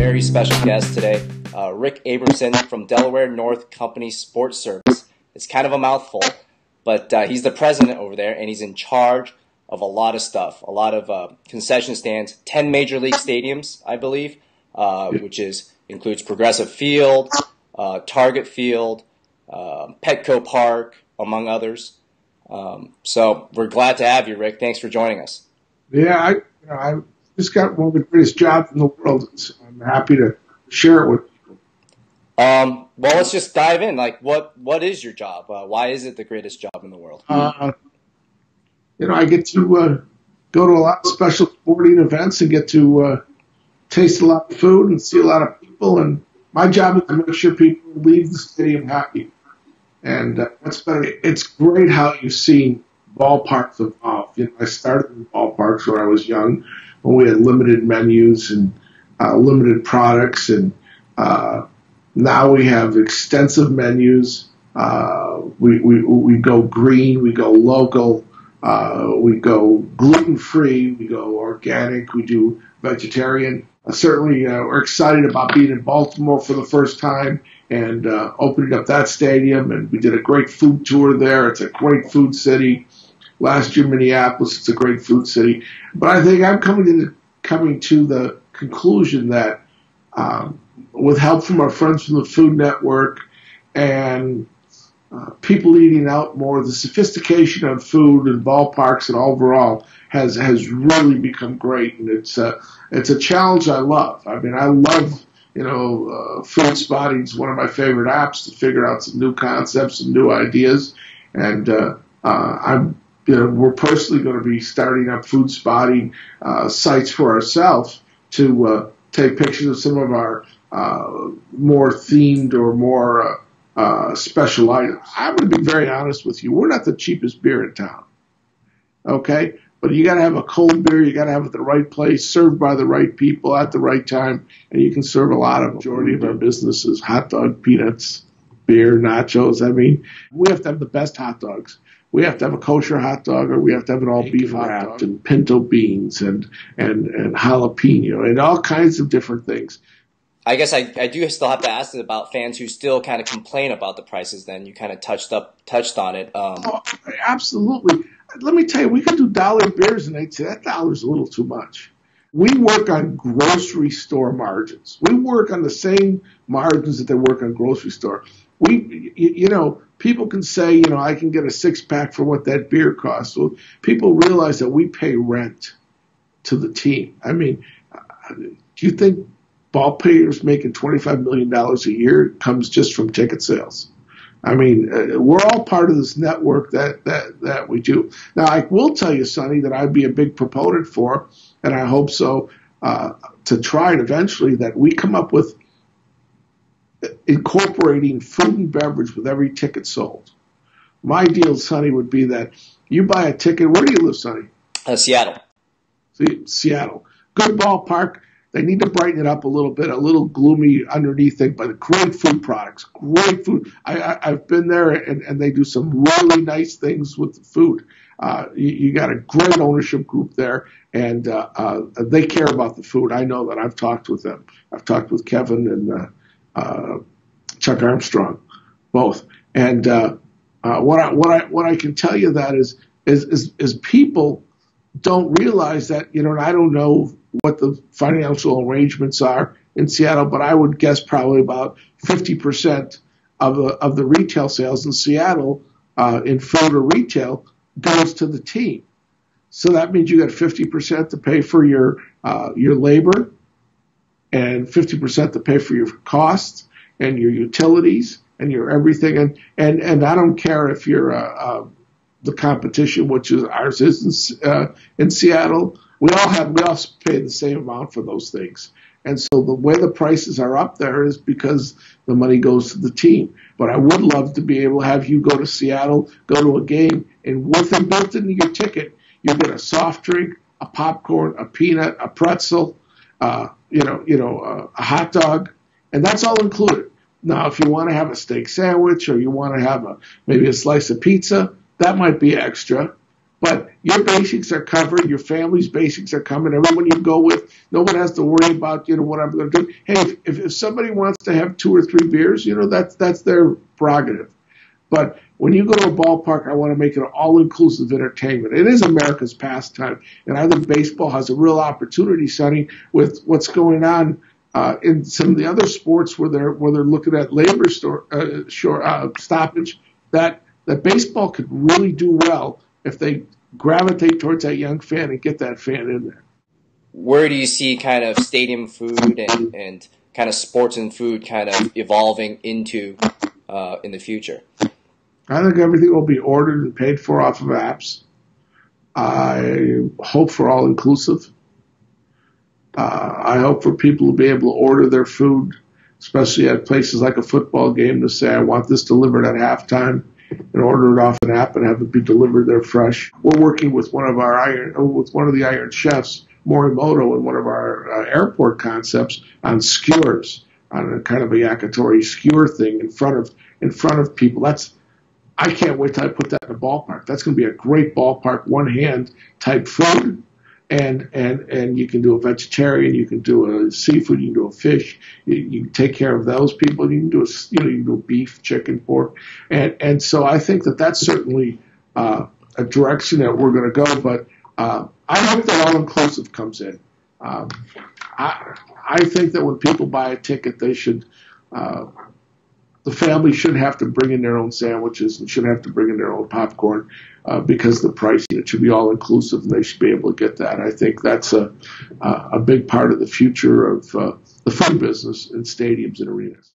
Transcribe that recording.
very special guest today, Rick Abramson from Delaware North Company Sportservice. It's kind of a mouthful, but he's the president over there, and he's in charge of a lot of stuff, a lot of concession stands, 10 major league stadiums, I believe, which includes Progressive Field, Target Field, Petco Park, among others. So we're glad to have you, Rick. Thanks for joining us. Yeah, I just got one of the greatest jobs in the world. I'm happy to share it with you. Well, let's just dive in. Like, what is your job? Why is it the greatest job in the world? I get to go to a lot of special sporting events and get to taste a lot of food and see a lot of people. And my job is to make sure people leave the stadium happy. And that's better. It's great how you've seen ballparks evolve. I started in ballparks when I was young, when we had limited menus and limited products, and now we have extensive menus. We go green, we go local, we go gluten-free, we go organic, we do vegetarian. Certainly, we're excited about being in Baltimore for the first time and opening up that stadium. And we did a great food tour there. It's a great food city. Last year, Minneapolis, it's a great food city. But I think I'm coming to the conclusion that with help from our friends from the Food Network and people eating out more, the sophistication of food and ballparks and overall has really become great. And it's a challenge I love. I mean, I love, Food Spotting is one of my favorite apps to figure out some new concepts and new ideas. And we're personally going to be starting up Food Spotting sites for ourselves to take pictures of some of our more themed or more special items. I'm going to be very honest with you. We're not the cheapest beer in town, okay? But you got to have a cold beer. You got to have it at the right place, served by the right people at the right time, and you can serve a lot of them. The majority of our businesses, hot dog, peanuts, beer, nachos. I mean, we have to have the best hot dogs. We have to have a kosher hot dog, or we have to have an all-beef hot dog, and pinto beans and jalapeno and all kinds of different things. I guess I do still have to ask about fans who still kind of complain about the prices. Then you kind of touched on it. Oh, absolutely. Let me tell you, we could do dollar beers, and they'd say that $1's a little too much. We work on grocery store margins. We work on the same margins that they work on grocery store. People can say, I can get a 6-pack for what that beer costs. Well, people realize that we pay rent to the team. I mean, do you think ball players making $25 million a year comes just from ticket sales? I mean, we're all part of this network that we do. Now, I will tell you, Sonny, that I'd be a big proponent for, and I hope so, to try it eventually, that we come up with incorporating food and beverage with every ticket sold. My deal, Sonny, would be that you buy a ticket. Where do you live, Sonny? Seattle. See, Seattle. Good ballpark. They need to brighten it up a little bit, a little gloomy underneath it, but great food products, great food. I've been there, and they do some really nice things with the food. You got a great ownership group there, and they care about the food. I know that. I've talked with them. I've talked with Kevin and Chuck Armstrong, both. And what I can tell you that is people don't realize that, and I don't know what the financial arrangements are in Seattle, but I would guess probably about 50% of the retail sales in Seattle in food or retail goes to the team. So that means you got 50% to pay for your labor and 50% to pay for your costs and your utilities and your everything. And I don't care if you're the competition, which is ours is in Seattle. We all pay the same amount for those things. And so the way the prices are up there is because the money goes to the team. But I would love to be able to have you go to Seattle, go to a game, and with it built into your ticket, you get a soft drink, a popcorn, a peanut, a pretzel, a hot dog, and that's all included. Now, if you want to have a steak sandwich or you want to have maybe a slice of pizza, that might be extra. But your basics are covered. Your family's basics are covered. Everyone you go with, no one has to worry about, what I'm going to do. Hey, if somebody wants to have 2 or 3 beers, that's their prerogative. But when you go to a ballpark, I want to make it an all-inclusive entertainment. It is America's pastime, and I think baseball has a real opportunity, Sonny, with what's going on in some of the other sports where they're looking at labor stoppage. That baseball could really do well if they gravitate towards that young fan and get that fan in there. Where do you see kind of stadium food and kind of sports and food kind of evolving into in the future? I think everything will be ordered and paid for off of apps. I hope for all-inclusive. I hope for people to be able to order their food, especially at places like a football game, to say, I want this delivered at halftime, and order it off an app and have it be delivered there fresh. We're working with one of the Iron Chefs, Morimoto, in one of our airport concepts on skewers, on a kind of a yakitori skewer thing in front of people. I can't wait till I put that in the ballpark. That's going to be a great ballpark, one-hand type food. And you can do a vegetarian, you can do a seafood, you can do a fish, you can take care of those people. You can do you can do beef, chicken, pork, and so I think that's certainly a direction that we're going to go. But I hope that all-inclusive comes in. I think that when people buy a ticket, they should. The family shouldn't have to bring in their own sandwiches and shouldn't have to bring in their own popcorn because the pricing. It should be all-inclusive, and they should be able to get that. I think that's a big part of the future of the food business in stadiums and arenas.